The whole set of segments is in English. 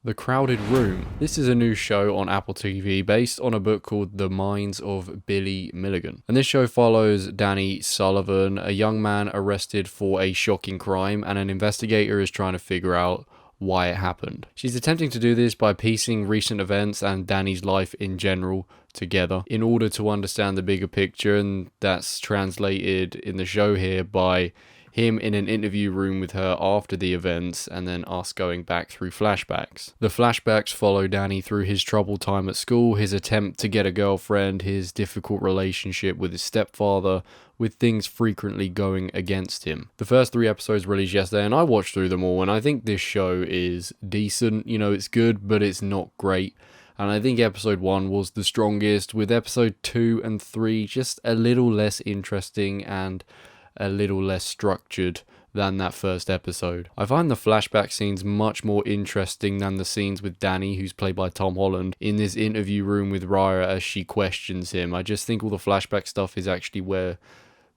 The Crowded Room. This is a new show on Apple TV based on a book called The Minds of Billy Milligan. And this show follows Danny Sullivan, a young man arrested for a shocking crime, and an investigator is trying to figure out why it happened. She's attempting to do this by piecing recent events and Danny's life in general together in order to understand the bigger picture, and that's translated in the show here by him in an interview room with her after the events, and then us going back through flashbacks. The flashbacks follow Danny through his troubled time at school, his attempt to get a girlfriend, his difficult relationship with his stepfather, with things frequently going against him. The first 3 episodes released yesterday, and I watched through them all, and I think this show is decent. You know, it's good, but it's not great. And I think episode 1 was the strongest, with episode 2 and 3 just a little less interesting and a little less structured than that first episode. I find the flashback scenes much more interesting than the scenes with Danny, who's played by Tom Holland, in this interview room with Raya as she questions him. I just think all the flashback stuff is actually where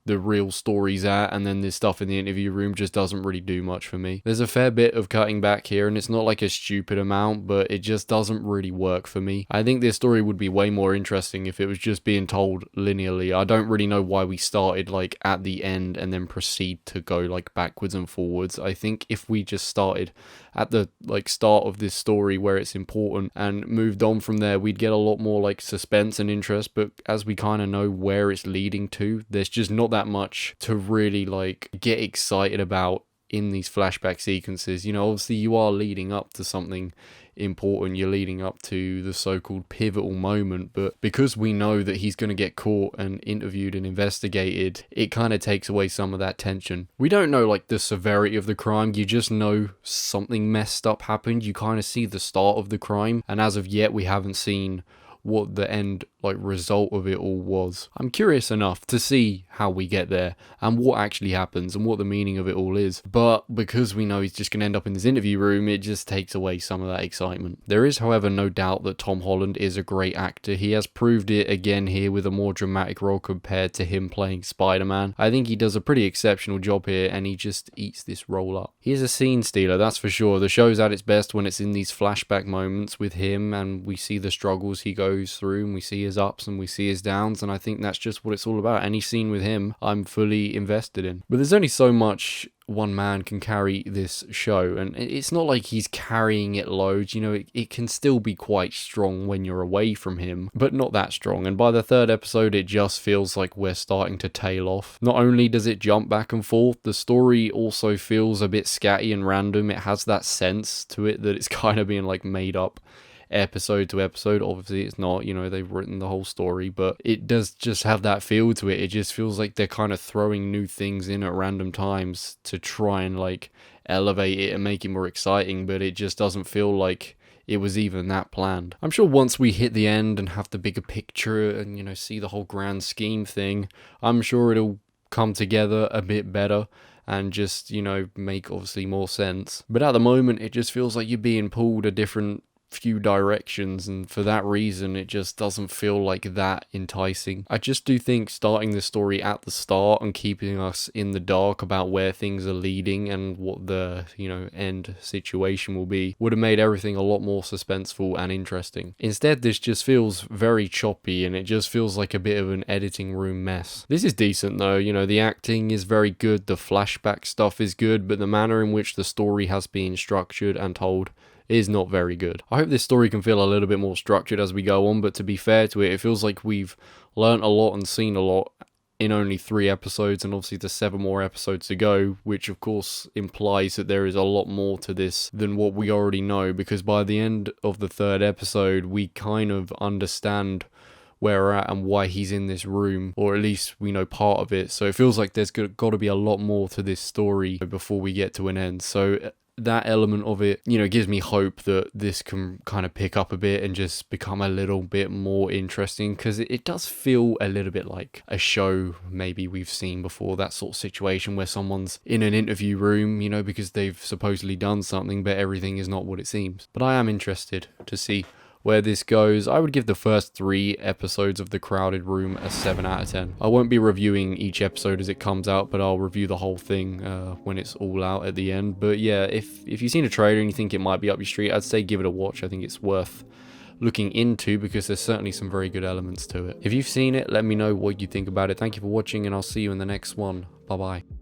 the real story's at, and then this stuff in the interview room just doesn't really do much for me. There's a fair bit of cutting back here, and it's not like a stupid amount, but it just doesn't really work for me. I think this story would be way more interesting if it was just being told linearly. I don't really know why we started like at the end and then proceed to go like backwards and forwards. I think if we just started at the like start of this story where it's important and moved on from there, we'd get a lot more like suspense and interest. But as we kind of know where it's leading to, there's just not that much to really like get excited about in these flashback sequences. You know, obviously you are leading up to something important, you're leading up to the so-called pivotal moment, but because we know that he's going to get caught and interviewed and investigated, it kind of takes away some of that tension. We don't know like the severity of the crime, you just know something messed up happened. You kind of see the start of the crime, and as of yet we haven't seen what the end like result of it all was. I'm curious enough to see how we get there and what actually happens and what the meaning of it all is, but because we know he's just going to end up in this interview room, it just takes away some of that excitement. There is, however, no doubt that Tom Holland is a great actor. He has proved it again here with a more dramatic role compared to him playing Spider-Man. I think he does a pretty exceptional job here, and he just eats this role up. He is a scene stealer, that's for sure. The show's at its best when it's in these flashback moments with him, and we see the struggles he goes through, and we see his ups and we see his downs, and I think that's just what it's all about. Any scene with him I'm fully invested in. But there's only so much one man can carry this show, and it's not like he's carrying it loads. You know, it can still be quite strong when you're away from him, but not that strong. And by the 3rd episode it just feels like we're starting to tail off. Not only does it jump back and forth, the story also feels a bit scatty and random. It has that sense to it that it's kind of being like made up episode to episode. Obviously it's not, you know, they've written the whole story, but it does just have that feel to it. It just feels like they're kind of throwing new things in at random times to try and like elevate it and make it more exciting, but it just doesn't feel like it was even that planned. I'm sure once we hit the end and have the bigger picture and, you know, see the whole grand scheme thing, I'm sure it'll come together a bit better and just, you know, make obviously more sense. But at the moment it just feels like you're being pulled a different few directions, and for that reason it just doesn't feel like that enticing. I just do think starting the story at the start and keeping us in the dark about where things are leading and what the, you know, end situation will be would have made everything a lot more suspenseful and interesting. Instead this just feels very choppy, and it just feels like a bit of an editing room mess. This is decent though, you know, the acting is very good, the flashback stuff is good, but the manner in which the story has been structured and told is not very good. I hope this story can feel a little bit more structured as we go on, but to be fair to it, it feels like we've learnt a lot and seen a lot in only 3 episodes, and obviously there's 7 more episodes to go, which of course implies that there is a lot more to this than what we already know, because by the end of the 3rd episode we kind of understand where we're at and why he's in this room, or at least we know part of it. So it feels like there's got to be a lot more to this story before we get to an end. So that element of it, you know, gives me hope that this can kind of pick up a bit and just become a little bit more interesting, because it does feel a little bit like a show maybe we've seen before, that sort of situation where someone's in an interview room, you know, because they've supposedly done something, but everything is not what it seems. But I am interested to see where this goes, I would give the first 3 episodes of The Crowded Room a 7 out of 10. I won't be reviewing each episode as it comes out, but I'll review the whole thing when it's all out at the end. But yeah, if you've seen a trailer and you think it might be up your street, I'd say give it a watch. I think it's worth looking into because there's certainly some very good elements to it. If you've seen it, let me know what you think about it. Thank you for watching, and I'll see you in the next one. Bye bye.